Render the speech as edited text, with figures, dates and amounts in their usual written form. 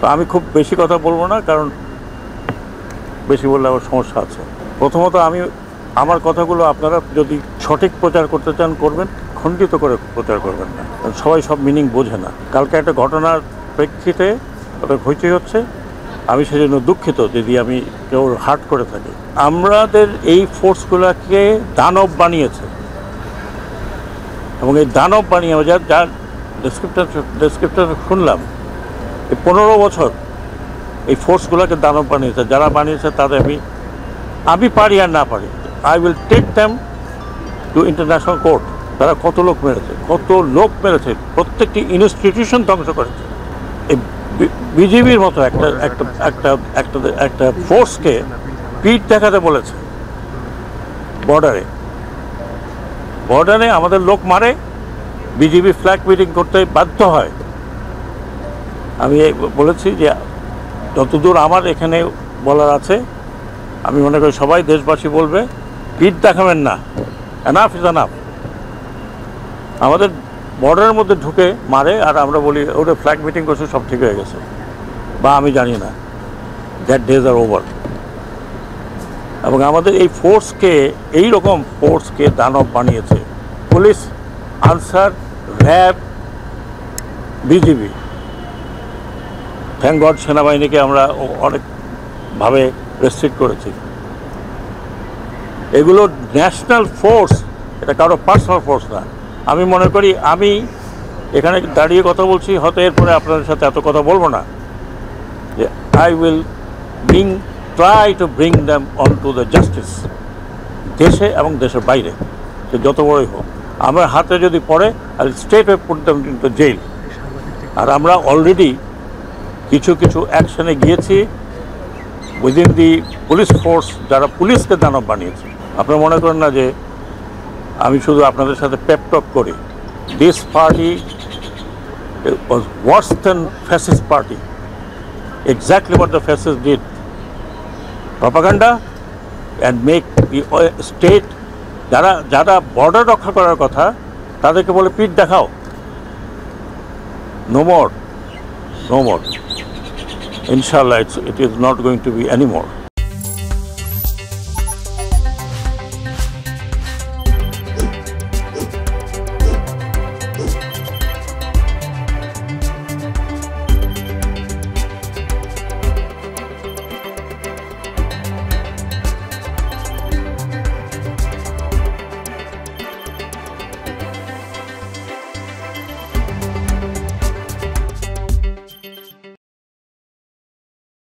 তো আমি খুব বেশি কথা বলবো না, কারণ বেশি বললে আবার সমস্যা আছে। প্রথমত আমার কথাগুলো আপনারা যদি সঠিক প্রচার করতে চান করবেন, খণ্ডিত করে প্রচার করবেন না, কারণ সবাই সব মিনিং বোঝে না। কালকে একটা ঘটনার প্রেক্ষিতে ওটা হইচই হচ্ছে, আমি সেজন্য দুঃখিত যদি আমি কেউ হার্ট করে থাকি। আমাদের এই ফোর্সগুলোকে দানব বানিয়েছে, এবং এই দানব বানিয়ে যার ডেসক্রিপশন শুনলাম, এই 15 বছর এই ফোর্সগুলোকে দানব বানিয়েছে। যারা বানিয়েছে তাদের আমি পারি আর না পারি, I will take them to international court. তারা কত লোক মেরেছে, প্রত্যেকটি ইনস্টিটিউশন ধ্বংস করেছে। এই বিজেপির মতো একটা একটা একটা একটা একটা ফোর্সকে পিঠ দেখাতে বলেছে বর্ডারে আমাদের লোক মারে, বিজেপি ফ্ল্যাগ মিটিং করতে বাধ্য হয়। আমি বলেছি যে যতদূর আমার এখানে বলার আছে, আমি মনে করি সবাই দেশবাসী বলবে, পিঠ দেখাবেন না, এনাফ ইজ এনাফ। আমাদের বর্ডারের মধ্যে ঢুকে মারে আর আমরা বলি ওটা ফ্ল্যাগ মিটিং করছে, সব ঠিক হয়ে গেছে, বা আমি জানি না, দ্যাট ডেজ আর ওভার। এবং আমাদের এই এইরকম ফোর্সকে দানব বানিয়েছে police, answer, RAB, BGB. Thank god সেনাবাহিনীকে আমরা অনেকভাবে রেস্ট্রিক্ট করেছি। এগুলো ন্যাশনাল ফোর্স, এটা কারো পার্সোনাল ফোর্স না। আমি মনে করি আমি এখানে দাঁড়িয়ে কথা বলছি, হয়তো এরপরে আপনাদের সাথে এত কথা বলবো না, যে I will try to bring them on to the justice, দেশে এবং দেশের বাইরে, সে যত বড়ই হোক। আমার হাতে যদি পড়ে, I will straight way put them into jail. আর আমরা অলরেডি কিছু অ্যাকশনে গিয়েছি উইদিন দি পুলিশ ফোর্স, যারা পুলিশকে দানব বানিয়েছে। আপনারা মনে করেন না যে আমি শুধু আপনাদের সাথে পেপ টক করি। This party was worse than fascist party, exactly what the fascist did, propaganda and make the state. যারা বর্ডার রক্ষা করার কথা তাদেরকে বলে পিঠ দেখাও। No more. Inshallah, it is not going to be anymore.